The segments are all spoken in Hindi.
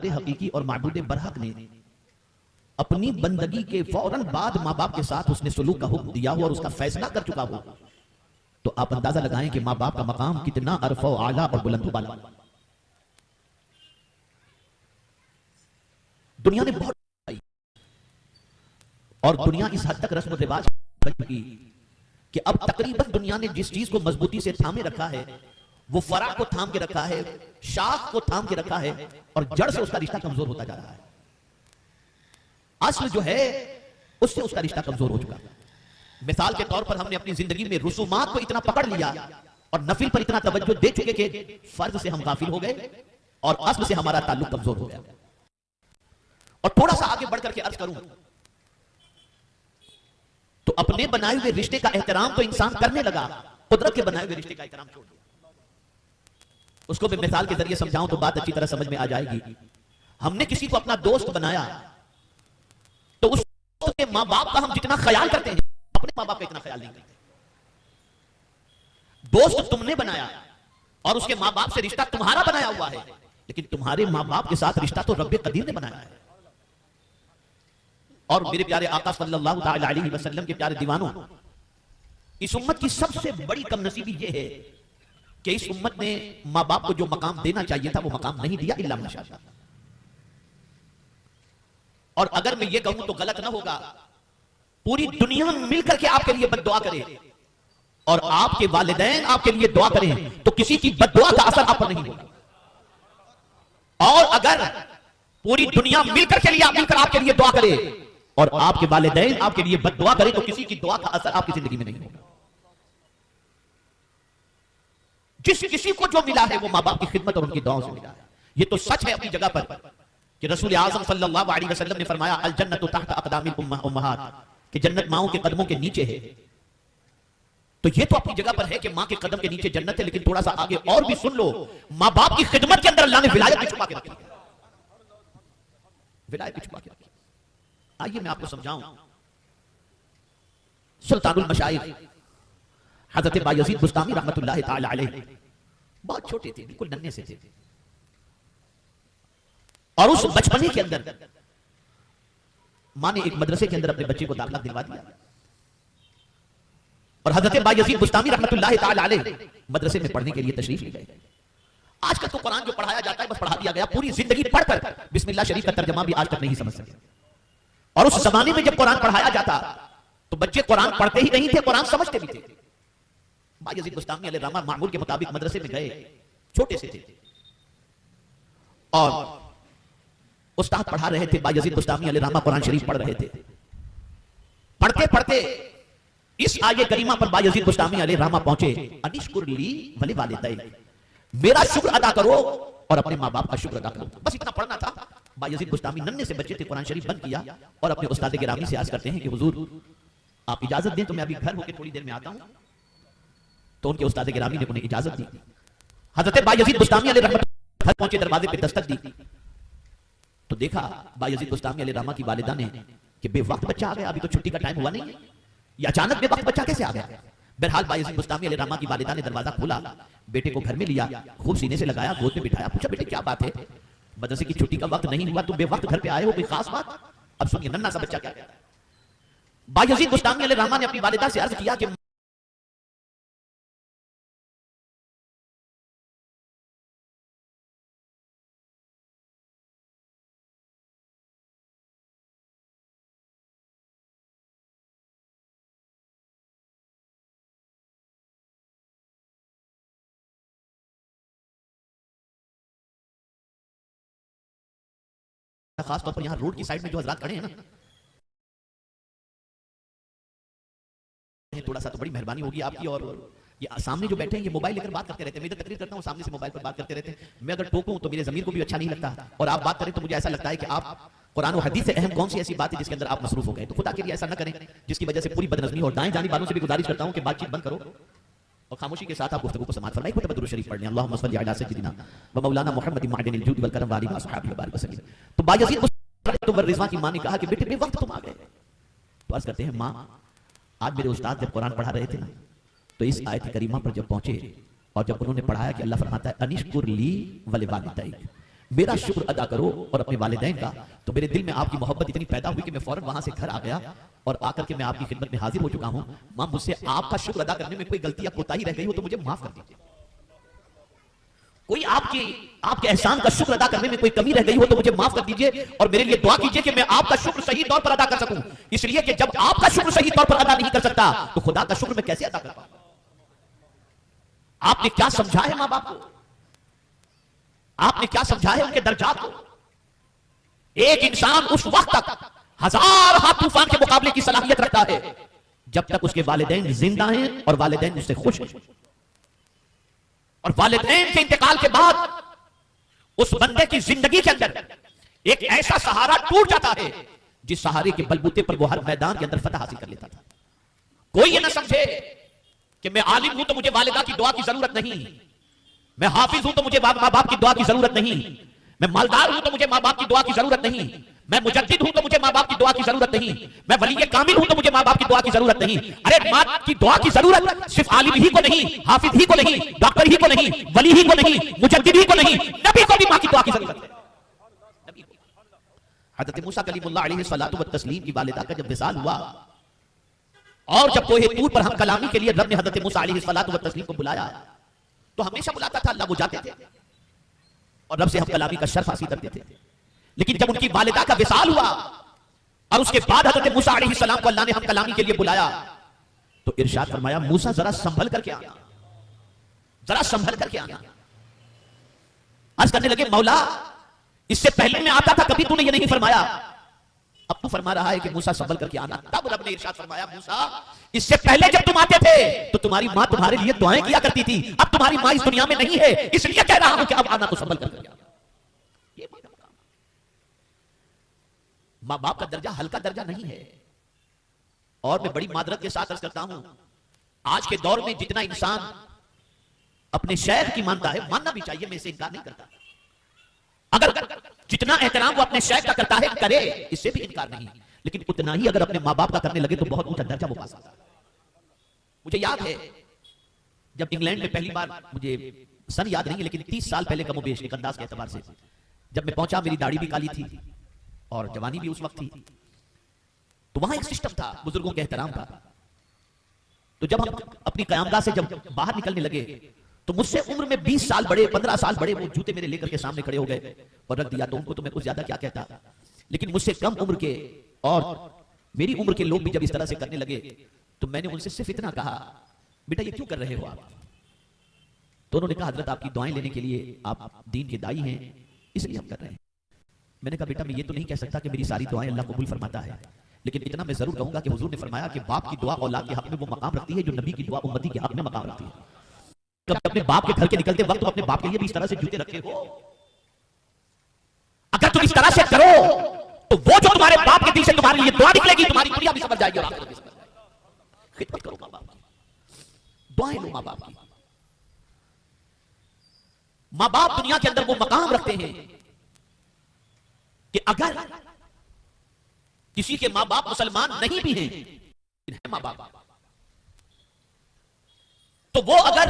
खालिक हकीकी और माबूद बरहक ने अपनी बंदगी के फौरन बाद माँ बाप के साथ उसने सुलूक का हुक्म दिया हो और उसका फैसला कर चुका हो, तो आप अंदाजा लगाएं कि माँ बाप का मकाम कितना अरफा आला और बुलंद वाला। दुनिया ने बहुत और दुनिया इस हद तक रस्म रिवाज बन चुकी कि अब तकरीबन दुनिया ने जिस चीज को मजबूती से थामे रखा है वो फरा को थाम के रखा है, शाख को थाम के रखा है और जड़ से उसका रिश्ता कमजोर होता जा रहा है। असल जो है उससे उसका रिश्ता कमजोर हो चुका है। मिसाल के तौर पर हमने अपनी जिंदगी में रसूमात को इतना पकड़ लिया और नफिल पर इतना तवज्जो दे चुके कि फर्ज से हम गाफिल हो गए और असल से हमारा ताल्लुक कमजोर हो गया। और थोड़ा सा आगे बढ़कर के अर्ज करूं तो अपने बनाए हुए रिश्ते का एहतराम तो इंसान करने लगा, कुदरत के बनाए हुए रिश्ते का एहतराम छोड़ दिया। उसको मैं मिसाल के जरिए समझाऊं तो बात अच्छी तरह समझ में आ जाएगी। हमने किसी को अपना दोस्त बनाया तो उसके माँ बाप का हम जितना ख्याल करते हैं अपने माँ बाप का इतना ख्याल नहीं करते। दोस्त तुमने बनाया और उसके माँ बाप से रिश्ता तुम्हारा बनाया हुआ है, लेकिन तुम्हारे माँ बाप के साथ रिश्ता तो रब्बे कदीर ने बनाया है। और मेरे प्यारे आका सल्लल्लाहु अलैहि वसल्लम के प्यारे दीवानों, इस उम्मत की सबसे बड़ी कमनसीबी यह है कि इस उम्मत ने माँ बाप को जो मकाम देना चाहिए था वो मकाम नहीं दिया, इल्ला माशाअल्लाह। और अगर मैं ये कहूं तो गलत ना होगा, पूरी दुनिया मिलकर के आपके लिए बद्दुआ करे और आपके वालिदैन आपके लिए दुआ करें तो किसी की बद्दुआ का असर आप पर नहीं होगा। और अगर पूरी दुनिया मिलकर आपके लिए दुआ करे और आपके वालिदैन आपके लिए बद्दुआ करे तो किसी की दुआ का असर आपकी जिंदगी में नहीं होगा। जिस किसी को जो मिला है वो माँ बाप की खिदमत और उनकी दुआओं से मिला है। ये तो सच है अपनी जगह पर कि रसूल आज़म सल्लल्लाहु अलैहि वसल्लम ने फरमाया अल जन्नतु तहत अक़दामिल उम्महात, कि जन्नत माओं के कदमों के नीचे है। तो ये तो अपनी जगह पर है कि माँ के कदम के नीचे जन्नत है, लेकिन थोड़ा सा आगे और भी सुन लो, माँ बाप की खिदमत के अंदर अल्लाह ने विलायत भी छुपा के रखी है, विलायत भी छुपा के रखी। आइए मैं आपको समझाऊं। सुल्तानुल मशाइख हजरत बायजीद बुस्तामी रहमतुल्लाह ताला अलैह बहुत छोटे थे, बिल्कुल नन्हे से थे, और उस बचपने के अंदर मां ने एक मदरसे के अंदर अपने बच्चे को दाखिला दिलवा दिया और हजरत बायजीद बुस्तामी रहमतुल्लाह ताला अलैह मदरसे में पढ़ने के लिए तशरीफ ले गए। आजकल तो कुरान जो पढ़ाया जाता है बस पढ़ा दिया गया, पूरी जिंदगी पढ़कर बिस्मिल्लाह शरीफ का तर्जमा भी आज तक नहीं समझ सके। और उस जमाने में जब कुरान पढ़ाया जाता तो बच्चे कुरान पढ़ते ही नहीं थे, कुरान समझते भी थे। बायजीद बुस्तामी अलैहि रहमा मामूल के मुताबिक मदरसे में गए, छोटे से थे और उस्ताद पढ़ा रहे थे। बायजीद बुस्तामी अलैहि रहमा कुरान शरीफ पढ़ रहे थे। पढ़ते पढ़ते इस आये करीमा पर बायजीद बुस्तामी अलैहि रहमा पहुंचे, अनिश्कुर ली वली वालिदैन, मेरा शुक्र अदा करो और अपने माँ बाप का शुक्र अदा करो। बस इतना पढ़ना था। बायजीद बुस्तामी नन्हे से बच्चे थे, कुरान शरीफ बंद किया और अपने उस्ताद गिरामी से अर्ज करते हैं कि हुजूर आप इजाजत दें तो मैं अभी घर होकर थोड़ी देर में आता हूं। तो उनके उस्ताद गिरामी ने उन्हें इजाजत दी। हजरत बायजीद बुस्तामी अलैहि रहमतुल्लाह घर पहुंचे, दरवाजे पे दस्तक दी तो देखा बायजीद बुस्तामी अलैहि रहमा की वालिदा ने कि बेवक्त बच्चा आ गया, अभी तो छुट्टी का टाइम हुआ नहीं, ये अचानक बेवक्त बच्चा कैसे आ गया। बहरहाल बायजीद बुस्तामी अलैहि रहमा की वालिदा ने दरवाजा खोला, बेटे को घर में लिया, खूब सीने से लगाया, गोद में बिठाया, पूछा बेटे क्या बात है, मदरसे की छुट्टी का वक्त नहीं हुआ, तुम बेवक्त घर पे आए हो, कोई खास बात। अब सुनिए नन्हा सा बच्चा क्या कहता है। बायजीद बुस्तामी अलैहि रहमा ने अपनी वालिदा से अर्ज किया कि खास तौर पर यहाँ रोड की साइड में जो हजरात खड़े हैं ना, थोड़ा सा तो बड़ी मेहरबानी होगी आपकी। और ये सामने जो बैठे हैं ये मोबाइल लेकर बात करते रहते हैं, मैं इधर तकरीर करता हूँ, सामने से मोबाइल पर बात करते रहते हैं। मैं अगर टोकूं तो मेरे ज़मीर को भी अच्छा नहीं लगता और आप बात करें तो मुझे ऐसा लगता है कि आप कुरान और हदीस से अहम कौन सी ऐसी बात है जिसके अंदर आप मसरूफ हो गए। तो खुदा के लिए ऐसा न करें जिसकी वजह से पूरी बदनज़मी। और दाएं जाने वालों से भी गुजारिश करता हूँ कि बातचीत बंद करो और खामोशी के साथ आप गुफ्तगू को समाअत फरमाइए। खुद दुरूद शरीफ पढ़ लें, अल्लाहुम्मा सल्लि अला सय्यिदिना व मौलाना मुहम्मद मादिनिल जूद वल करम व आलिहि व अस्हाबिहि व बारिक वसल्लम। तो बायजीद रिजवान की मां ने कहा कि बेटे बेवक्त तुम आ गए। तो अर्ज करते हैं मां, आज मेरे उस्ताद जब कुरान पढ़ा रहे थे ना, तो इस आयत करीमा पर जब पहुंचे और जब उन्होंने पढ़ाया कि अल्लाह फरमाता है अनिश्कुर ली वली वालिदैन, मेरा शुक्र अदा करो और अपने वालिदैन का। तो मेरे दिल में आपकी मोहब्बत इतनी पैदा हुई कि मैं फौरन वहां से घर आ गया और आकर के मैं आपकी खिदमत में हाजिर हो चुका हूं। मां, मुझसे आपका शुक्र अदा करने में कोई गलती या कोताही रह गई हो तो मुझे माफ कर दीजिए। कोई आपके एहसान का शुक्र अदा करने में कोई कमी रह गई हो तो मुझे माफ कर दीजिए और मेरे लिए दुआ कीजिए कि मैं आपका शुक्र सही तौर पर अदा कर सकूं। इसलिए कि जब आपका शुक्र सही तौर पर अदा नहीं कर सकता तो खुदा का शुक्र मैं कैसे अदा कर पाऊंगा। आपने क्या समझा है मां बाप को, आपने क्या समझा है उनके दर्जात को। एक इंसान उस वक्त तक हजार हाथ तूफान के मुकाबले की सलाहियत रखता है जब तक उसके वालिदैन जिंदा हैं और वालिदैन उससे खुश हैं। और वालिदैन के इंतकाल के बाद उस बंदे की जिंदगी के अंदर एक ऐसा सहारा टूट जाता है जिस सहारे के बलबूते पर वो हर मैदान के अंदर फतह हासिल कर लेता था। कोई ये ना समझे कि मैं आलिम हूं तो मुझे वालिदा की दुआ की जरूरत नहीं, मैं हाफिज हूं तो मुझे मां बाप की दुआ की जरूरत नहीं, मैं मालदार हूं तो मुझे मां बाप की दुआ की जरूरत नहीं, मैं मुजद्दिद हूं तो मुझे मां बाप की दुआ की जरूरत नहीं, मैं वली कामिल हूं तो मुझे मां बाप की दुआ की जरूरत नहीं। अरे मां की दुआ की जरूरत सिर्फ आलिम ही को नहीं, हाफिज ही को नहीं, डॉक्टर ही को नहीं, वली ही को नहीं, मुजद्दिद ही को नहीं, नबी को भी मां की दुआ की जरूरत है। हज़रत मूसा कलीमुल्लाह अलैहि सलातु व तस्लीम की वालिदा का जब विसाल हुआ और जब कोहे तूर पर हम कलामी के लिए रब ने हज़रत मूसा अलैहि सलातु व तस्लीम को बुलाया तो हमेशा बुलाता था, अल्लाह वो जाते थे और रब से हम कलामी का शर्फ हासिल करते थे। लेकिन जब उनकी वालिदा का विसाल हुआ और उसके बाद हज़रत मूसा अलैहि सलाम को अल्लाह ने हम कलामी के लिए बुलाया तो इरशाद फरमाया, मूसा जरा संभल करके आना, जरा संभल करके आना। अर्ज करने लगे, मौला इससे पहले मैं आता था कभी तूने ये नहीं फरमाया, अब तू फरमा रहा है कि मूसा संभल करके आना। तब रब ने इरशाद फरमाया, मूसा इससे पहले जब तुम आते थे तो तुम्हारी मां तुम्हारे लिए दुआएं किया करती थी, अब तुम्हारी मां इस दुनिया में नहीं है इसलिए कह रहा हूं कि अब आना तो संभल करके आना। ये मां बाप का दर्जा हल्का दर्जा नहीं है। और मैं बड़ी मादरत के साथ अर्ज करता हूं, आज के दौर में जितना इंसान अपने शेख की मानता है, मानना भी चाहिए, मैं इसे इनकार नहीं करता, अगर जितना एहतराम वो अपने शेख का करता है करे, इससे भी इनकार नहीं, लेकिन उतना ही अगर अपने मां बाप का करने लगे तो बहुत ऊंचा दर्जा वो पा सकता है। मुझे याद है जब इंग्लैंड में पहली बार, मुझे सन याद नहीं है लेकिन 30 साल पहले कमोबेश एक अंदाज के एतबार से जब मैं पहुंचा, मेरी दाढ़ी भी काली थी और जवानी भी उस वक्त थी, तो वहां एक सिस्टम था बुजुर्गों के एहतराम का। तो जब हम अपनी कयामगाह से जब बाहर निकलने लगे तो मुझसे उम्र में 20 साल बड़े, 15 साल बड़े वो जूते मेरे लेकर के सामने खड़े हो गए और रख दिया। तो उनको तो मैं कुछ ज्यादा क्या कहता, लेकिन मुझसे कम उम्र के और मेरी उम्र के लोग भी जब इस तरह से करने लगे तो मैंने उनसे सिर्फ इतना कहा, बेटा ये क्यों कर रहे हो आप? तो उन्होंने कहा, हजरत आपकी दुआएं लेने के लिए, आप दीन के दाई हैं इसलिए हम कर रहे हैं। मैंने कहा, बेटा मैं ये तो नहीं कह सकता कि मेरी सारी दुआएं अल्लाह कबूल फरमाता है, लेकिन इतना मैं जरूर कहूंगा कि हुजूर ने फरमाया कि बाप की दुआ औलाद के हक में वो मकाम रखती है जो नबी की दुआ उम्मती के हक में मकाम रखती है। कब अपने बाप के घर के निकलते वक्त तो अपने बाप के लिए भी इस तरह से जूते रखे हो। अगर तुम इस तरह से करो तो वो जो तुम्हारे बाप के दिल से तुम्हारे लिए दुआ निकलेगी, तुम्हारी दुनिया भी समझ जाएगी और आखिरत भी समझ जाएगी। खिदमत करो मां बाप की, दुआएं लो मां बाप की। मां बाप दुनिया के अंदर वो मकाम रखते हैं कि अगर किसी के मां बाप मुसलमान नहीं भी हैं, मां बाप, तो वो अगर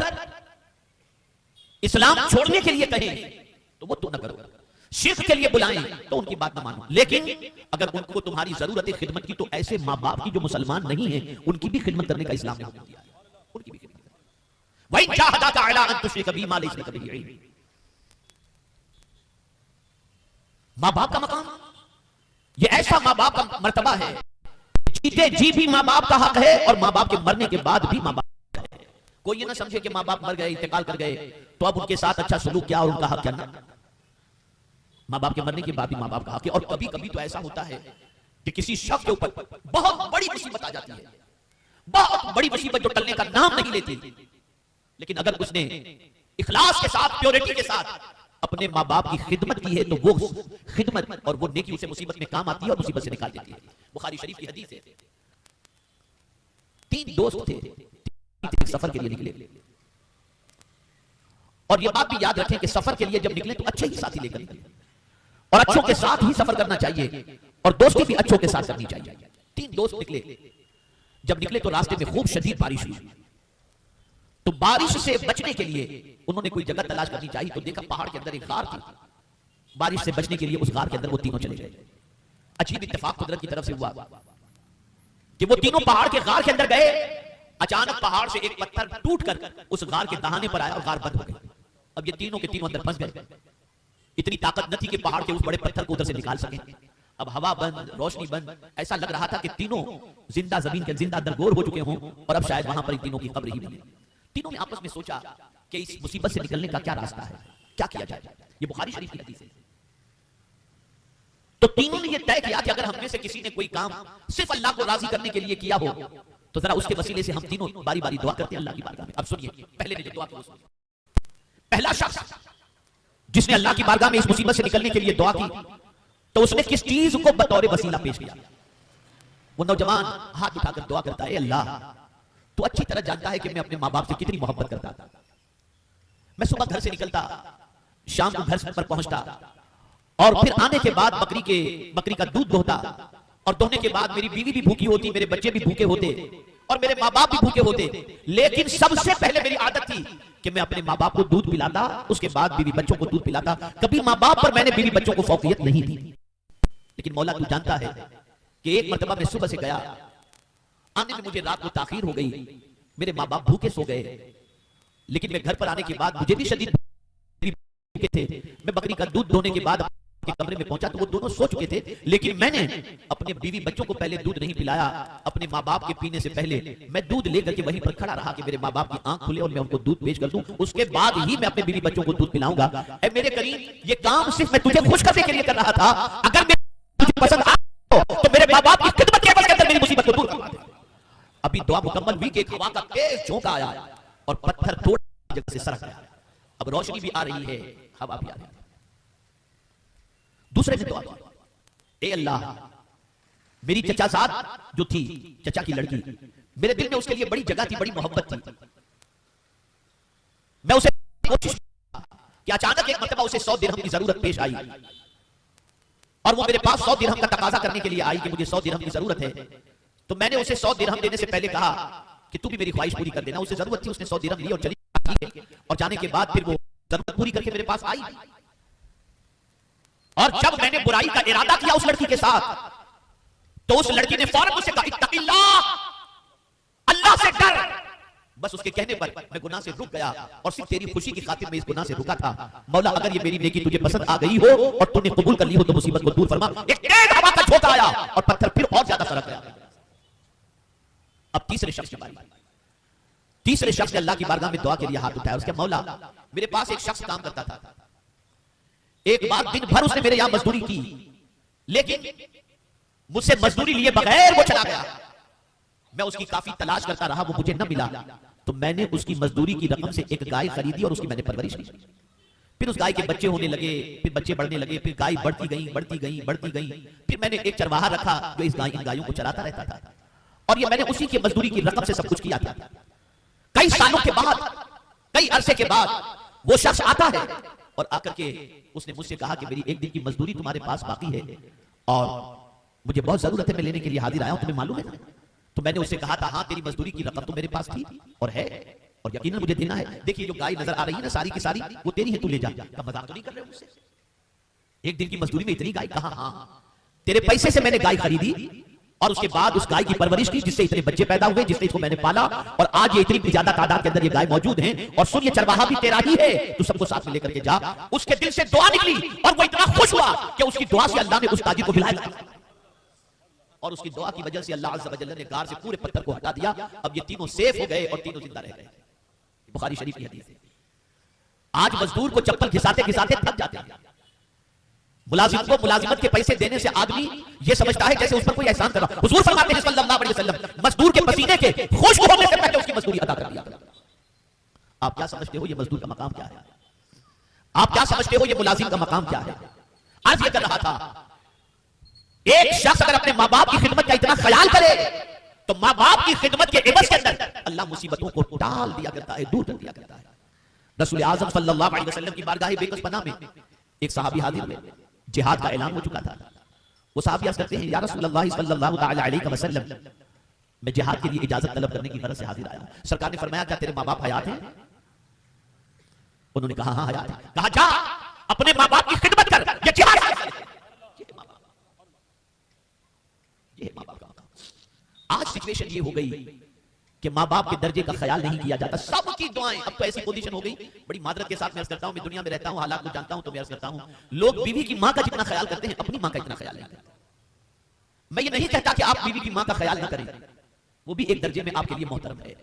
इस्लाम छोड़ने के लिए कहें तो वो तुम न करो, शिर्क के लिए बुलाएं तो उनकी बात न मानो। लेकिन अगर उनको तुम्हारी जरूरत है खिदमत की तो ऐसे मां बाप की जो मुसलमान नहीं है उनकी भी खिदमत करने का इस्लाम ने हुक्म दिया है, उनकी भी खिदमत। वही जाहदाका अला अन तुश्रिक बी मा लैसा लक बिही इल्म। मां बाप का मकाम, ये ऐसा मां बाप का मर्तबा है, जीते जी भी मां बाप का हक है और मां बाप के मरने के बाद भी मां बाप। कोई ये ना समझे कि मां बाप मर गए, इंतकाल कर गए तो अब उनके साथ अच्छा सलूक क्या और उनका हक क्या ना। मां बाप के मरने के बाद भी मां बाप का हक है। और कभी कभी तो ऐसा होता है कि किसी शख्स के ऊपर बहुत बड़ी मुसीबत आ जाती है, बहुत बड़ी मुसीबत जो टलने का नाम नहीं लेती, लेकिन अगर उसने इखलास के साथ, प्योरिटी के साथ अपने मां बाप की खिदमत की है तो वो खिदमत और वो नेकी उसे मुसीबत में काम आती है और मुसीबत से निकाल देती है। बुखारी शरीफ की हदीस है, 3 दोस्त थे, सफर के लिए निकले और यह बात भी याद रखें कि सफर के लिए जब निकले तो अच्छे ही साथी लेकर निकले और अच्छों के साथ ही सफर करना चाहिए और दोस्ती भी अच्छों के साथ करनी चाहिए। 3 दोस्त निकले, जब निकले तो रास्ते में खूब शदीद बारिश हुई, तो बारिश से बचने के लिए उन्होंने कोई जगह तलाश करनी चाहिए तो देखा पहाड़ के अंदर एक गार थी। बारिश से बचने के लिए उस गार के अंदर वो तीनों चले गए। अजीब इत्तेफाक कुदरत की तरफ से हुआ कि वो तीनों पहाड़ के गार के अंदर गए। अचानक पहाड़ से एक पत्थर टूटकर उस गार के दहाने पर आया और गार बंद हो गई। अब ये तीनों के तीनों अंदर फंस गए। इतनी ताकत न थी कि पहाड़ के उस बड़े पत्थर को उधर से निकाल सके। अब हवा बंद, रोशनी बंद, ऐसा लग रहा था कि तीनों जिंदा जमीन के जिंदा दरगोर हो चुके हों और अब शायद वहां पर तीनों की कब्र ही बने। तीनों ने आपस में सोचा कि इस मुसीबत से निकलने का क्या रास्ता है, क्या किया जाए। ये बुखारी शरीफ की हदीस है। तो तीनों ने यह तय किया कि अगर हमने से किसी ने कोई काम सिर्फ अल्लाह को राजी करने के लिए किया हो तो जरा उसके वसीले से हम तीनों बारी बारी दुआ करते हैं अल्लाह की बारगाह में। अब सुनिए, पहले ने जो दुआ की, पहला शख्स जिसने अल्लाह की बारगाह में इस मुसीबत से निकलने के लिए दुआ की तो उसने किस चीज को बतौर वसीला पेश किया। वो नौजवान हाथ उठाकर दुआ करता है, अल्लाह तू अच्छी तरह जानता है कि मैं अपने माँ बाप से कितनी मोहब्बत करता था। मैं सुबह घर से निकलता, शाम को घर पर पहुंचता और फिर आने के बाद बकरी का दूध दोहता और दोहने के बाद मेरी बीवी भी भूखी होती, मेरे बच्चे भी भूखे होते और मेरे माँ बाप भी भूखे होते। लेकिन सबसे पहले मेरी आदत थी कि मैं अपने माँ बाप को दूध पिलाता, उसके बाद बीवी बच्चों को दूध पिलाता। कभी माँ बाप पर मैंने बीवी बच्चों को फौकियत नहीं दी। लेकिन मौला तू जानता है कि एक मरतबा मैं सुबह से गया, आने में मुझे रात को ताखीर हो गई, मेरे माँ बाप भूखे सो गए। लेकिन मैं घर पर आने के बाद मुझे भी शदीद भूखे थे। मैं बकरी का दूध धोने के बाद के कमरे में पहुंचा तो वो दोनों सो चुके थे। लेकिन मैंने अपने बीवी बच्चों को पहले दूध नहीं पिलाया। अपने माँ बाप के पीने से पहले मैं दूध लेकर के वहीं पर खड़ा रहा कि मेरे माँ बाप की आंख खुले और मैं उनको दूध पेश कर दूं। उसके बाद ही मैं अपने बीवी बच्चों को दूध पिलाऊंगा। ऐ मेरे करीम, ये काम सिर्फ मैं तुझे खुश करने के लिए कर रहा था। अगर तुझे पसंद आया तो मेरे माँ बाप की खिदमत के अमल के अंदर मेरी मुसीबत को दूर करवा दे। अभी दुआ मुकम्मल हुई कि एक हवा का तेज झोंका आया और पत्थर थोड़ी जगह से सरक गया। अब रोशनी भी आ रही है, हवा भी आ रही है। दूसरे ने दुआ की, ए अल्लाह, मेरी चचा साथ जो थी, चचा की लड़की, मेरे दिल में उसके लिए बड़ी जगह थी, बड़ी मोहब्बत थी। मैं उसे कोशिश कि अचानक एक मरतबा उसे 100 दिरहम की जरूरत पेश आई और वो मेरे पास 100 दिरहम का तकाजा करने के लिए आई कि मुझे 100 दिरहम की जरूरत है। तो मैंने उसे 100 दिरहम देने से पहले कहा कि तू भी मेरी ख्वाहिश पूरी कर देना। उसे जरूरत थी, उसने 100 दिरहम ली और चली और जाने के बाद फिर वो जरूरत पूरी करके मेरे पास आई। और जब मैंने बुराई का इरादा किया उस लड़की के साथ तो उस लड़की ने फौरन मुझसे कहा, इत्तक़िल्लाह, अल्लाह से डर। बस उसके कहने पर मैं गुनाह से रुक गया और सिर्फ तेरी खुशी की खातिर मैं इस गुनाह से रुका था। मौला, अगर ये मेरी नेकी तुझे पसंद आ गई हो और तूने कबूल कर ली हो तो मुसीबत को दूर फरमा। एक तेज हवा का झोंका आया और पत्थर फिर और ज्यादा सरक गया। अब तीसरे शख्स की बारी। तीसरे शख्स ने अल्लाह की बारगाह में दुआ के लिए हाथ उठाया। उसके, मौला, मेरे पास एक शख्स काम करता था। एक बार दिन भर उसने मेरे यहां मजदूरी की, लेकिन मुझसे मजदूरी लिए बगैर वो चला गया। मैं उसकी काफी तलाश करता रहा, वो मुझे न मिला। तो मैंने उसकी मजदूरी की रकम से एक गाय खरीदी और उसकी मैंने परवरिश की। फिर उस गाय के बच्चे होने लगे, फिर बच्चे बढ़ने लगे, फिर गाय बढ़ती गई बढ़ती गई बढ़ती गई। फिर मैंने एक चरवाहा रखा जो इन गायों को चराता रहता था और ये मैंने उसी की मजदूरी की रकम से सब कुछ किया था। कई सालों के बाद, कई अरसे के बाद वो शख्स आता है और आकर के उसने मुझसे कहा कि मेरी एक दिन की मजदूरी तुम्हारे पास बाकी है और मुझे बहुत जरूरत है, मैं लेने के लिए हाजिर आया हूं, तुम्हें मालूम है? तो मैंने उससे कहा था, हाँ, तेरी मजदूरी की रकम तो मेरे पास थी और है और यकीनन मुझे देना है। देखिए जो गाय नजर आ रही है ना, सारी की सारी वो तेरी है, तू ले जा। मजाक तो नहीं कर रहे हो मुझसे? एक दिन की मजदूरी में इतनी गाय? कहा, हाँ, तेरे पैसे से मैंने गाय खरीदी और उसके बाद उस गाय की परवरिश की जिससे इतने बच्चे पैदा हुए, जिससे इसको मैंने पाला और आज ये इतनी ज्यादा तादाद के अंदर ये गाय मौजूद हैं। और सुन, ये चरवाहा भी तेरा ही है, तू सबको साथ में लेकर के जा। उसके दिल से दुआ निकली और वो इतना खुश हुआ कि उसकी दुआ से अल्लाह ने उस ताजिर को बुलाया और उसकी दुआ की वजह से अल्लाह अज़्ज़ व जल्ल ने गार से पूरे पत्थर को हटा दिया। अब ये तीनों सेफ हो गए और तीनों जिंदा रह गए। बुखारी शरीफ की हदीस है। आज मजदूर को चप्पल घिसाते घिसाते थक जाते हैं। मुलाजिम को मुलाजिमत के पैसे देने से आदमी ये समझता है जैसे उस पर कोई एहसान कर रहा। हुजूर फरमाते हैं सल्लल्लाहु अलैहि वसल्लम, मजदूर के पसीने के खुश्क होने से पहले उसकी मजदूरी अदा कर दिया। आप क्या समझते हो ये मजदूर का मकाम क्या है? आप क्या समझते हो ये मुलाजिम का मकाम क्या है? आज ये कर रहा था, एक शख्स अगर अपने माँ बाप की खिदमत का इतना ख्याल करे तो माँ बाप की खिदमत के एवज के अंदर अल्लाह मुसीबतों को टाल दिया करता है, दूर कर दिया करता है। रसूल आज़म सल्लल्लाहु अलैहि वसल्लम की बारगाह बेकस पनाह में एक सहाबी हाजिर हुए, जिहाद का ऐलान हो चुका था। वो सहाबी अर्ज़ करते हैं, या रसूलल्लाह सल्लल्लाहु अलैहि वसल्लम, मैं जिहाद के लिए इजाजत तलब करने की गरज से हाजिर आया। सरकार ने फरमाया, क्या तेरे माँ बाप हयात हैं? उन्होंने कहा, हाँ हयात है। कहा, जा अपने माँ बाप की खिदमत कर, ये आज सिचुएशन ये हो गई कि माँ बाप के दर्जे का ख्याल नहीं किया जाता, सबकी दुआएं। अब तो ऐसी पोजीशन हो गई, बड़ी मादरत के साथ मैं अर्ज करता हूं, मैं दुनिया में रहता हूं, हालात को जानता हूं, तो मैं अर्ज करता हूं, लोग बीवी की माँ का जितना ख्याल करते हैं अपनी माँ का इतना ख्याल नहीं करते। मैं ये नहीं कहता कि आप बीवी की माँ का ख्याल ना करें, वो भी एक दर्जे में आपके लिए मोहतरम है,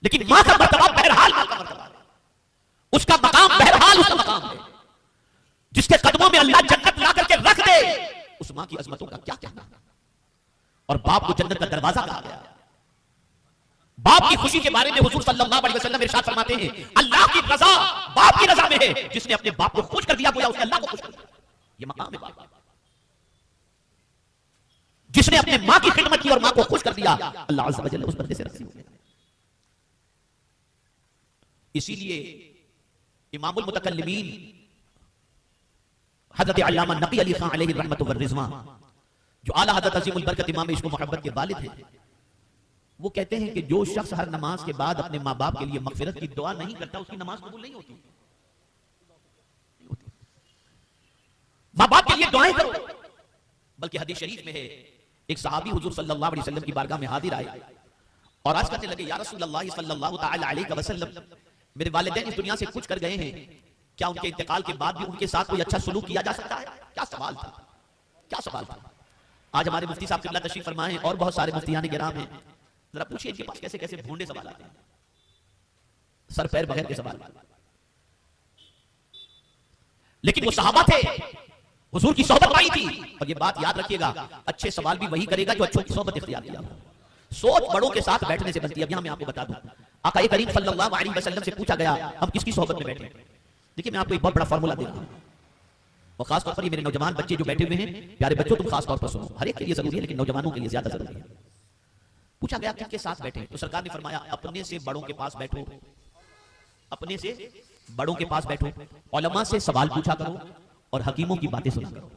लेकिन माँ का मर्तबा बहरहाल माँ का मर्तबा है, उसका मकाम बहरहाल उसका मकाम है। जिसके कदमों में अल्लाह जन्नत ला करके रख दे, उस माँ की अजमतों का क्या कहना। और बाप को जन्नत का दरवाजा कहा गया। बाप की खुशी के बारे में हुजूर सल्लल्लाहु अलैहि वसल्लम इरशाद फरमाते हैं, अल्लाह की रजा बाप की रजा में है। जिसने अपने बाप को खुश कर दिया गोया उसने अल्लाह को खुश कर दिया। ये मकाम है बाप। जिसने अपने माँ की खिदमत की और माँ को खुश कर दिया, अल्लाह अज़्ज़ा व जल्ल उस बंदे से राज़ी हो गया। इसीलिए इमामुल मुतकल्लिमीन हज़रत अल्लामा नक़ी अली खान अलैहि रहमतु व रिज़वान, जो आला हज़रत अज़ीमुल बरकत इमाम इश्क़ व मोहब्बत के वालिद हैं, वो कहते हैं कि जो शख्स हर नमाज के बाद अपने माँ बाप के लिए मग़फ़िरत की दुआ नहीं करता, उसकी नमाज कबूल नहीं होती। माँ बाप के लिए दुआएं करो। बल्कि हदीस शरीफ में है, एक सहाबी हुजूर सल्लल्लाहु अलैहि वसल्लम की बारगाह में हाजिर आए और अर्ज़ करने लगे, या रसूलल्लाह सल्लल्लाहु तआला अलैहि वसल्लम, मेरे वालिदैन इस दुनिया से कुछ कर गए हैं, क्या उनके इंतकाल के बाद भी उनके साथ कोई अच्छा सलूक किया जा सकता है? क्या सवाल था, क्या सवाल था। आज हमारे मुफ्ती साहब क़िबला तशरीफ फरमा है और बहुत सारे मुफ्तियान किराम हैं, जरा पूछिए इनके पास कैसे कैसे भोंडे सवाल आते हैं, सर पैर बगैर के सवाल। लेकिन वो सहाबा थे, हुजूर की सोहबत पाई थी। और ये बात याद रखिएगा, अच्छे सवाल भी वही करेगा जो अच्छों की सोहबत इख्तियार किया। सोच बड़ों के साथ बैठने से बनती है। अब यहां मैं आपको बता दूं, आका करीम सल्लल्लाहु अलैहि वसल्लम से पूछा गया, हम किसकी सोहबत में बैठे? देखिए मैं आपको एक बहुत बड़ा फार्मूला दे रहा हूं, और खास तौर पर ये मेरे नौजवान बच्चे जो बैठे हुए हैं, प्यारे बच्चों तुम खास तौर पर सुनो, हर एक के लिए जरूरी है लेकिन नौजवानों के लिए ज्यादा जरूरी है। पूछा गया किसके साथ बैठे? तो सरकार ने फरमाया, अपने से बड़ों के पास बैठो, अपने से बड़ों के पास बैठो, उलमा से सवाल पूछा करो और हकीमों की बातें सुना करो।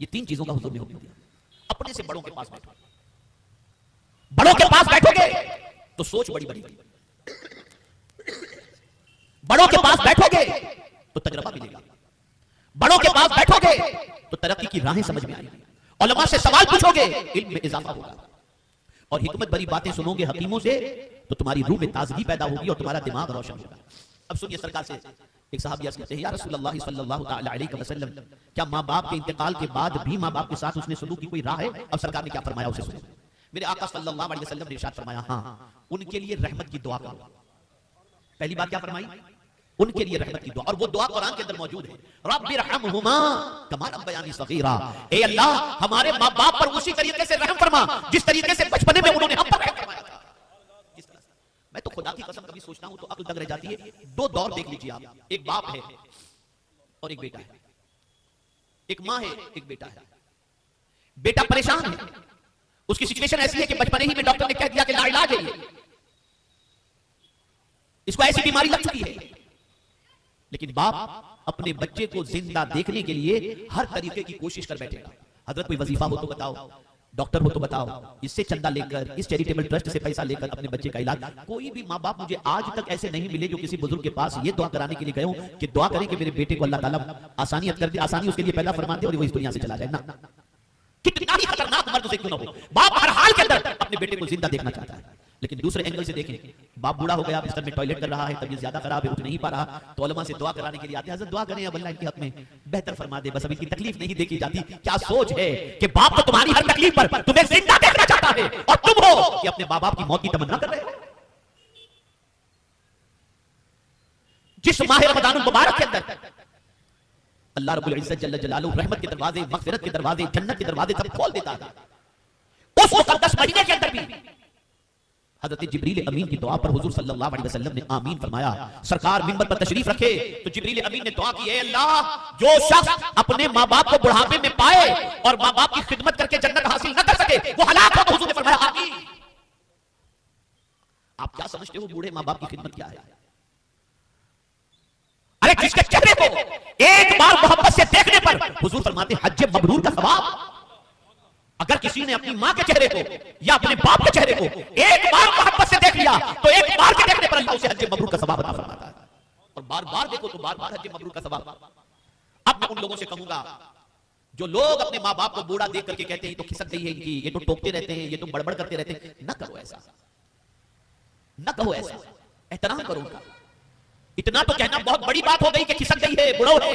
ये तीन चीजों का हुजूर ने हुक्म दिया। अपने से बड़ों के पास बैठो, बड़ों के पास बैठोगे तो सोच बड़ी बड़ी, बड़ों के पास बैठोगे तो तजर्बा मिलेगा, बड़ों के पास बैठोगे तो तरक्की की राहें समझ में आएगी, उलमा से सवाल पूछोगे इल्म में इजाफा होगा, और हिकमत भरी बातें सुनोगे हकीमों से तो तुम्हारी रूह में ताजगी पैदा होगी और तुम्हारा दिमाग रोशन होगा। अब सुनिए, सरकार से एक साहब अर्ज़ करते हैं, या रसूलल्लाह सल्लल्लाहु तआला अलैहि वसल्लम, क्या माँ बाप के इंतकाल के बाद भी माँ बाप के साथ उसने सलूक की कोई राह है? अब सरकार ने क्या फरमाया उसे सुनो। मेरे आका सल्लल्लाहु अलैहि वसल्लम ने इरशाद फरमाया, हाँ, उनके लिए रहमत की दुआ करो। पहली बात क्या फरमाई? उनके लिए रहमत की दुआ, और वो दुआ कुरान के अंदर मौजूद है, रब्बिरहमहुमा कमा रब्बयानी सगीरा। ए अल्लाह, हमारे माँ बाप पर उसी तरीके से रहम फरमा जिस तरीके से बचपने में उन्होंने हम पर रहम फरमाया था। मैं तो खुदा की कसम कभी सोचता हूं तो अक्ल दंग रह जाती है। दो दौर देख लीजिए आप, एक बाप है और एक बेटा है, एक माँ है एक बेटा है। बेटा परेशान है, उसकी सिचुएशन ऐसी है कि बचपने ही में डॉक्टर ने कह दिया कि लाइलाज है, इसको ऐसी बीमारी लग चुकी है। लेकिन बाप अपने बच्चे को जिंदा देखने के लिए हर तरीके की कोशिश कर बैठेगा। हजरत कोई वजीफा हो तो बताओ, डॉक्टर हो तो बताओ, इससे चंदा लेकर, इस चैरिटेबल ट्रस्ट से पैसा लेकर अपने बच्चे का इलाज। कोई भी माँ बाप मुझे आज तक ऐसे नहीं मिले जो किसी बुजुर्ग के पास ये दुआ कराने के लिए गए हो कि दुआ करें कि मेरे बेटे को अल्लाह ताला आसानियत कर दे, आसानी उसके लिए पैदा फरमा दे और वो इस दुनिया से चला जाए ना। कितना ही खतरनाक मर्द से क्यों ना हो, बाप हर हाल के अंदर अपने बेटे को जिंदा देखना चाहता है। लेकिन दूसरे एंगल से देखें, बाप बूढ़ा हो गया, बिस्तर में टॉयलेट कर रहा है, तबीयत ज्यादा खराब है, उठ नहीं पा रहा, तो उलमा से दुआ कराने के लिए आते हैं, हज़रत दुआ करें अब अल्लाह इनके हक में बेहतर फरमा दे, बस अभी इनकी तकलीफ नहीं देखी जाती। क्या सोच है कि बाप तो तुम्हारी हर तकलीफ पर तुम्हें जिंदा देखना चाहता है और तुम हो कि अपने माँ बाप की मौत की तमन्ना कर रहे हो। जिस माह रमजानुल मुबारक के अंदर अल्लाह रब्बुल इज्जत जल्ल जलालुहु रहमत के दरवाजे, मग़फ़िरत के दरवाजे, जन्नत के दरवाजे सब खोल देता है, उस मुक़द्दस महीने के अंदर भी हज़रत जिब्रील अमीन की दुआ पर हुजूर सल्लल्लाहु अलैहि वसल्लम ने आमीन फरमाया। सरकार मिंबर पर तशरीफ रखे तो जिब्रील अमीन ने दुआ की, अल्लाह, जो शख्स अपने माँ बाप को बुढ़ापे में पाए और माँ बाप की खिदमत करके जन्नत हासिल न कर सके वो हलाक हो। तो हुजूर ने फरमाया आमीन। आप क्या समझते हो बूढ़े माँ बाप की खिदमत क्या है? अरे जिसके चेहरे को एक बार मोहब्बत से देखने पर हुजूर फरमाते हज मबरूर का सवाब। अगर किसी ने अपनी माँ के चेहरे को या अपने बाप के चेहरे को एक बार मोहब्बत से देख लिया तो एक बार के देखने पर अल्लाह उसे हज मबरूर का सवाब अता फरमाता है, और बार बार देखो तो बार बार हज मबरूर का सवाब। अब मैं उन लोगों से कहूंगा जो लोग अपने माँ बाप को बूढ़ा देख करके कहते हैं तो खिसक गई है इनकी, ये तो टोकते रहते हैं, ये तो बड़बड़ करते रहते हैं, न करो ऐसा, न कहो ऐसा, एहतराम करो उनका। इतना तो कहना बहुत बड़ी बात हो गई कि खिसक गई है, बुढ़ो है,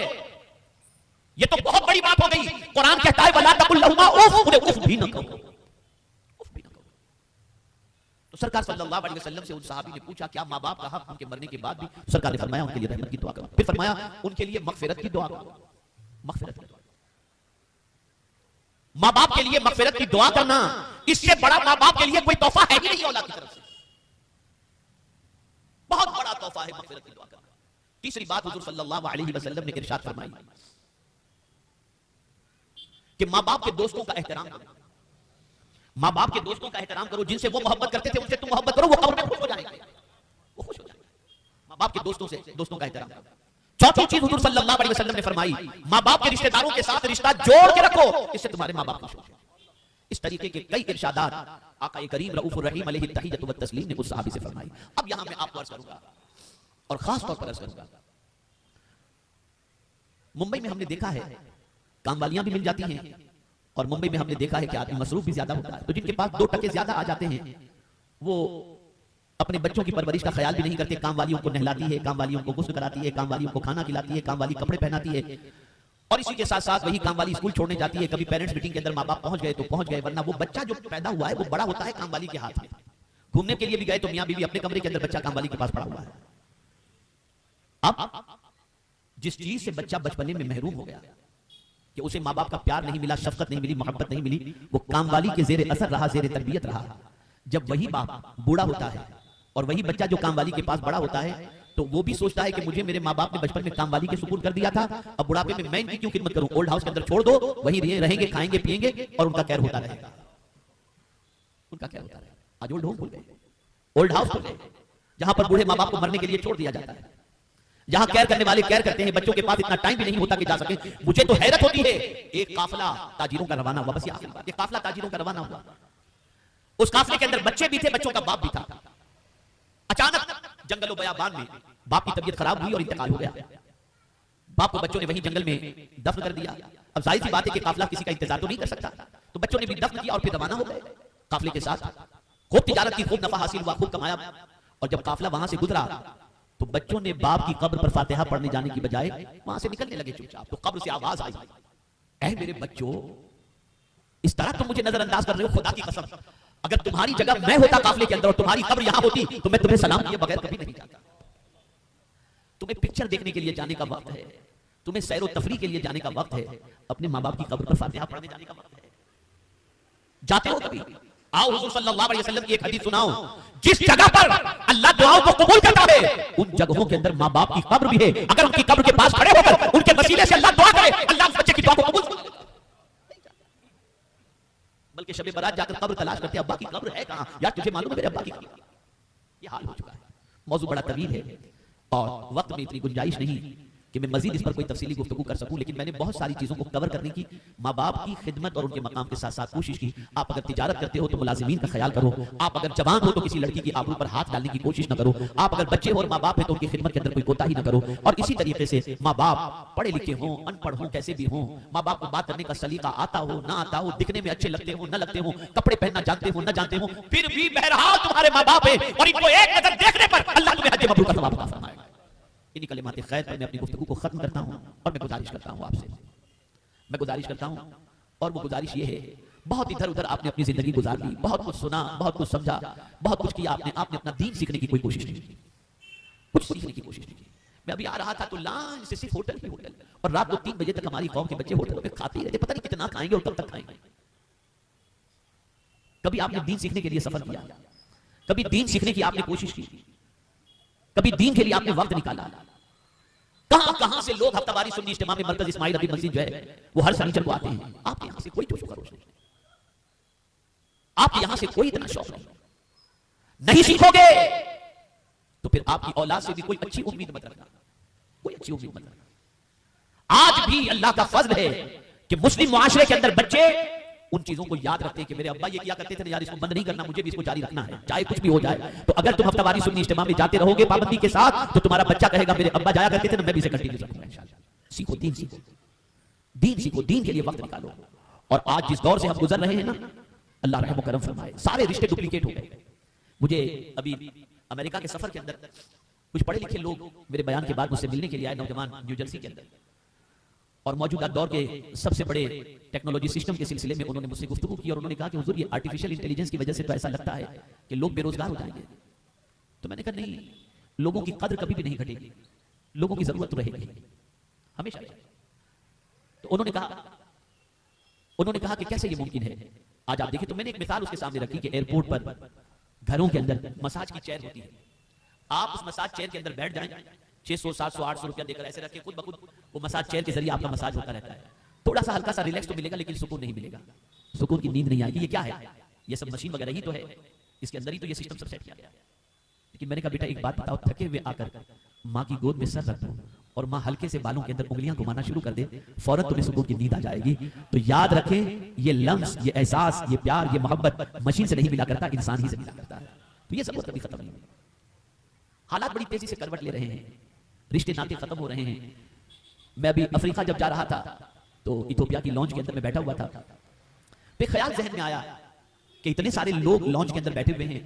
ये तो बहुत बड़ी बात हो गई। कुरान कहता है वला तकुल लहुमा उफ, उन्हें उफ भी न कहो, उफ भी न कहो। तो सरकार सल्लल्लाहु अलैहि वसल्लम से उन सहाबी ने पूछा क्या माँ बाप का हक उनके मरने के बाद भी? सरकार ने फरमाया उनके लिए रहमत की दुआ करो, फिर फरमाया उनके लिए मगफिरत की दुआ करो, मगफिरत की दुआ। माँ बाप के लिए मगफिरत की दुआ करना, इससे बड़ा माँ बाप के लिए कोई तोहफा है ही नहीं औलाद की तरफ से, बहुत बड़ा तोहफा है मगफिरत की दुआ करना। तीसरी बात हुजूर सल्लल्लाहु अलैहि वसल्लम ने इरशाद फरमाई कि माँ बाप के दोस्तों का एहतराम करो, माँ बाप के दोस्तों का एहतराम करो, जिनसे वो मोहब्बत करते थे उनसे तुम मोहब्बत करो, वो कब्र में खुश हो जाएंगे, वो खुश हो जाएंगे। माँ बाप के दोस्तों से दोस्तों का एहतराम करो। चौथी चीज हुजूर सल्लल्लाहु अलैहि वसल्लम ने फरमाई माँ बाप के रिश्तेदारों के साथ रिश्ता जोड़ के रखो, इससे तुम्हारे माँ बाप खुश हो जाएंगे। इस तरीके के कई इरशादात आका करीम रऊफुर रहीम अलैहि तहियतु व तस्लीम ने उस सहाबी से फरमाई। अब यहां मैं आपको अर्ज करूंगा और खास तौर पर अर्ज करूंगा, मुंबई में हमने देखा है कामवालियां भी मिल जाती हैं और मुंबई में हमने देखा है कि आदमी मसरूफ भी ज्यादा होता है, तो जिनके पास 2 टके ज्यादा आ जाते हैं वो अपने बच्चों की परवरिश का ख्याल भी नहीं करते, काम वालियों को नहलाती है, काम वालियों को गुस्ल कराती है, काम वालियों को खाना खिलाती है, काम वाली कपड़े पहनाती है, और इसी के साथ साथ वही काम वाली स्कूल छोड़ने जाती है। कभी पेरेंट्स मीटिंग के अंदर माँ बाप पहुंच गए तो पहुंच गए, वरना वो बच्चा जो पैदा हुआ है वो बड़ा होता है काम वाली के हाथ में। घूमने के लिए भी गए तो मियां बीवी अपने कमरे के अंदर, बच्चा काम वाली के पास पड़ा हुआ है। अब जिस चीज से बच्चा बचपने में महरूम हो गया कि उसे माँ बाप का प्यार नहीं मिला, शफकत नहीं मिली, मोहब्बत नहीं मिली, वो काम वाली के जेर असर रहा, जेर तरबियत रहा। जब वही बाप बूढ़ा होता है और वही बच्चा जो काम वाली के पास बड़ा होता है तो वो भी सोचता है कि मुझे मेरे माँ बाप ने बचपन में काम वाली के सुपुर्द कर दिया था, अब बुढ़ापे में मैं इनकी क्यों खिदमत करूं, ओल्ड हाउस के अंदर छोड़ दो, वहीं रहेंगे, खाएंगे पिएंगे और उनका कैर होता रहेगा, उनका कैर होता रहेगा। आज ओल्ड होम खुल गए, ओल्ड हाउस खुल गए, जहां पर बूढ़े माँ बाप को मरने के लिए छोड़ दिया जाता है, जहां कैर करने वाले कैर करते हैं, बच्चों के पास इतना टाइम भी नहीं होता कि जा सके। मुझे तो हैरत होती है, एक काफिला ताजिरों का रवाना हुआ, बस ये आखिरी बात, एक काफिला ताजिरों का रवाना हुआ, उस काफिले के अंदर बच्चे भी थे, बच्चों का बाप भी था। अचानक जंगल बयाबान में बाप की तबीयत खराब हुई और इंतकाल हो गया। बाप को बच्चों ने वहीं जंगल में दफन कर दिया। अब जाहिर सी बात है कि काफिला किसी का इंतजार तो नहीं कर सकता, तो बच्चों ने भी दफन किया और फिर रवाना हो गए काफिले के साथ। खूब तिजारत की, खूब नफा हासिल हुआ, खूब कमाया, और जब काफिला वहां से गुजरा तो बच्चों ने बाप की कब्र पर फातिहा पढ़ने जाने की बजाय वहां से निकलने लगे चुपचाप। तो कब्र से आवाज आई, ऐ मेरे बच्चों, इस तरह तुम मुझे नजरअंदाज कर रहे हो, खुदा की कसम अगर तुम्हारी जगह मैं होता काफिले के अंदर और तुम्हारी कब्र यहां होती तो मैं तुम्हें सलाम किए बगैर कभी नहीं जाता। तुम्हें पिक्चर देखने के लिए जाने का वक्त है, तुम्हें सैर तफरी के लिए जाने का वक्त है, अपने माँ बाप की कब्र पर फातिहा पढ़ने जाने का वक्त है। जाते हो कभी? आओ हुजूर सल्लल्लाहु अलैहि वसल्लम की एक हदीस सुनाओ, जिस जगह पर अल्लाह दुआओं को कबूल करता है उन जगहों के अंदर माँ बाप की कब्र भी है। अगर उनकी कब्र के पास खड़े होकर उनके वसीले से अल्लाह दुआ करे, अल्लाह उस बच्चे की दुआ को कबूल कर, बल्कि शबे बारात जाकर कब्र तलाश करते, अब्बा की कब्र है कहां यार, तुझे मालूम है मेरे अब्बा की कब्र? ये हाल हो चुका है। मौजू बड़ा तवील है और वक्त में इतनी गुंजाइश नहीं कि मैं मजीद इस पर कोई तफसीली गुफ्तगू कर सकूं, लेकिन मैंने बहुत सारी चीजों को कवर करने की, माँ बाप की खिदमत और उनके मकाम के साथ साथ कोशिश की। आप अगर तिजारत करते हो तो मुलाजिमीन का ख्याल करो, आप अगर जवान हो तो किसी लड़की की आबरू पर हाथ डालने की कोशिश न करो, आप अगर बच्चे हो और माँ बाप है तो उनकी खिदमत के अंदर कोई कोताही न करो। और इसी तरीके से माँ बाप पढ़े लिखे हों, अनपढ़ हों, कैसे भी हों, माँ बाप को बात करने का सलीका आता हो ना आता हो, दिखने में अच्छे लगते हो न लगते हो, कपड़े पहनना जानते हो न जानते हो, फिर भी बहरहाल तुम्हारे माँ बाप है और इनको एक नजर देखने पर अल्लाह तुम्हें हज मबरूर का सवाब अता फरमाएगा। इन्हीं कलिमात खैर पर मैं अपनी गुफ्तगू को खत्म करता हूं और मैं गुजारिश करता हूं आपसे, मैं गुजारिश करता हूं और वो गुजारिश ये है, बहुत इधर उधर आपने अपनी जिंदगी गुजार ली, बहुत कुछ सुना, बहुत कुछ समझा, बहुत कुछ किया आपने अपना दीन सीखने की कोई कोशिश नहीं की, कुछ सीखने की कोशिश नहीं की। मैं अभी आ रहा था तो लांच से सिर्फ होटल ही होटल, और रात 2-3 बजे तक हमारी कौम के बच्चे होटलों में खाते ही रहते, पता नहीं कितना खाएंगे और कब तक खाएंगे। कभी आपने दीन सीखने के लिए सफर किया? कभी दीन सीखने की आपने कोशिश की? कभी दीन के लिए आपने वक्त निकाला? कहां कहां से लोग हफ्तावारी सुन्नी इज्तिमा में मरकज इस्माइल अभी मस्जिद जो है वो हर शनिचर को आते हैं। आपके यहां से कोई जोश खरोश नहीं, आपके यहां से कोई इतना शौक नहीं सीखोगे तो फिर आपकी औलाद से भी कोई अच्छी उम्मीद मत रखना, कोई अच्छी उम्मीद मत रखना। आज भी अल्लाह का फजल है कि मुस्लिम मुआशरे के अंदर बच्चे उन चीजों को याद रखते हैं कि मेरे अब्बा ये किया करते थे ना यार, इसको बंद नहीं करना, मुझे भी इसको जारी रखना है, चाहे कुछ भी हो जाए। तो अगर तुम हफ्तावारी सुन्नी इज्तिमा में जाते रहोगे पाबंदी के साथ तो तुम्हारा बच्चा कहेगा मेरे अब्बा जाया करते थे ना, मैं भी इसे कंटिन्यू रखूंगा इंशाल्लाह। सीखो, दीन सीखो, दीन सीखो, दीन के लिए वक्त निकालो। और आज जिस दौर से हम गुजर रहे हैं ना, अल्लाह रहम करम फरमाए, सारे रिश्ते डुप्लीकेट हो गए। मुझे अभी अमेरिका के सफर के अंदर कुछ पढ़े लिखे लोग मेरे बयान के बाद मुझसे मिलने के लिए आए, नौजवान, न्यू जर्सी के अंदर। और मौजूदा दौर के सबसे बड़े टेक्नोलॉजी सिस्टम के सिलसिले में उन्होंने मुझसे गुफ्तगू की और उन्होंने कहा कि हुजूर, ये आर्टिफिशियल इंटेलिजेंस की वजह से तो ऐसा लगता है कि लोग बेरोजगार हो जाएंगे। तो मैंने कहा नहीं, लोगों की कद्र कभी भी नहीं घटेगी, लोगों की जरूरत तो रहेगी हमेशा। तो उन्होंने कहा कि कैसे ये मुमकिन है। आज आप देखिए, तो मैंने एक मिसाल उसके सामने रखी कि एयरपोर्ट पर घरों के अंदर मसाज की चेयर होती है। आप उस मसाज चेयर के अंदर बैठ जाएं, 600, 700, 800 रुपया देकर ऐसे रख के खुद ब खुद वो मसाज चेयर के जरिए आपका मसाज होता रहता है। थोड़ा सा हल्का सा रिलैक्स तो मिलेगा, लेकिन सुकून नहीं मिलेगा, सुकून की नींद नहीं आएगी। ये क्या है? ये सब मशीन वगैरह ही तो है, इसके अंदर ही तो ये सिस्टम सब सेट किया गया है। लेकिन मैंने कहा बेटा एक बात बताओ, थके हुए आकर माँ की गोद में सर रख दो और माँ हल्के से बालों के अंदर उंगलियां घुमाना शुरू कर दे, फौरन तुम्हें सुकून की नींद आ जाएगी। तो याद रखें, ये लम्स, ये एहसास, ये प्यार, ये मोहब्बत मशीन से नहीं मिला करता, इंसान ही से मिला करता है। तो ये सब कभी खत्म नहीं हुई। हालात बड़ी तेजी से करवट ले रहे हैं, रिश्ते नाते खत्म हो रहे हैं। मैं अभी अफ्रीका जब जा रहा था तो इथोपिया की लॉन्च के अंदर मैं बैठा हुआ था, तो ख्याल जहन में आया कि इतने सारे लोग लॉन्च के अंदर बैठे हुए हैं,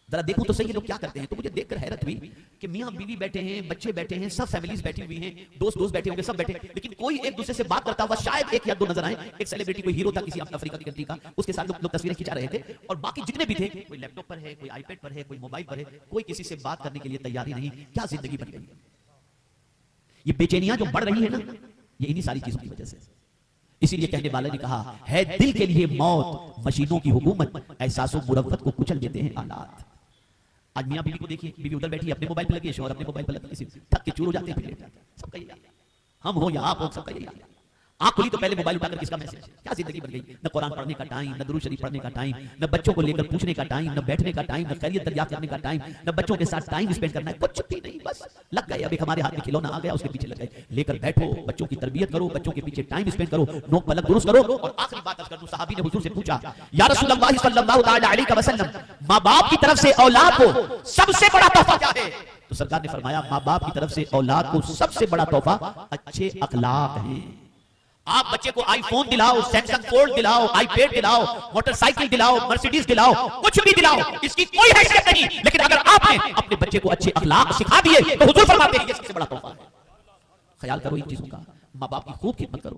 जरा देखूं तो सही ये लोग क्या करते हैं। तो मुझे देखकर हैरत हुई कि मियां बीवी बैठे हैं, बच्चे बैठे हैं, सब फैमिलीज बैठी हुई हैं, दोस्त बैठे होंगे, सब बैठे, लेकिन कोई एक दूसरे से बात करता हुआ शायद एक या दो नजर आए। एक सेलिब्रिटी, कोई हीरो था किसी अफ्रीका की कंट्री का, उसके साथ लोग तस्वीरें खिंचा रहे थे, और बाकी जितने भी थे, कोई लैपटॉप पर है, कोई आईपैड पर है, कोई मोबाइल पर है, कोई किसी से बात करने के लिए तैयार ही नहीं। क्या जिंदगी बन गई। ये बेचैनियां जो बढ़ रही है ना, ये इन्हीं सारी चीजों की वजह से। इसीलिए कहने वाले ने कहा है, दिल के लिए मौत, मशीनों की हुकूमत, एहसासों मुरव्वत को कुचल देते हैं हालात। आज मियां बीवी को देखिए, बीवी उधर बैठी है अपने मोबाइल पे लगी है, शौहर अपने मोबाइल पे लगी है, थक के चूर हो जाते हैं, फिर लेट जाते हैं। सबका यही हाल है, हम हो या आप हो, सबका यही हाल है। आंख खुली तो पहले मोबाइल उठाकर किसका मैसेज। क्या जिंदगी बन गई। न कुरान पढ़ने का टाइम, न दुरूद शरीफ पढ़ने का टाइम, न बच्चों को लेकर पूछने का टाइम, न बैठने का टाइम, न खैरियत दरियाफ्त करने का टाइम, न बच्चों के साथ टाइम स्पेंड करना है, कुछ भी नहीं। बस लग गए, अब एक हमारे हाथ में खिलौना आ गया, उसके पीछे लग गए। लेकर बैठो, बच्चों की तरबियत करो, बच्चों के पीछे टाइम स्पेंड करो, नोक पलक दुरुस्त करो। और आखिरी बात अर्ज कर दूं, सहाबी ने हुजूर से पूछा, या रसूलल्लाह सल्लल्लाहु अलैहि वसल्लम, माँ बाप की तरफ से औलाद को सबसे बड़ा तोहफा क्या है? तो सरकार ने फरमाया, माँ बाप की तरफ से औलाद को सबसे बड़ा तोहफा अच्छे अखलाक है। आप बच्चे को आईफोन दिलाओ, सैमसंग फोल्ड दिलाओ, आईपैड दिलाओ, मोटरसाइकिल दिलाओ, मर्सिडीज दिलाओ, कुछ भी दिलाओ, इसकी कोई हैसियत नहीं। लेकिन अगर आपने अपने बच्चे को अच्छे अखलाक सिखा दिए तो हुजूर फरमाते हैं ये सबसे बड़ा तोहफा है। ख्याल करो इन चीजों का, माँ बाप की खूब खिदमत करो।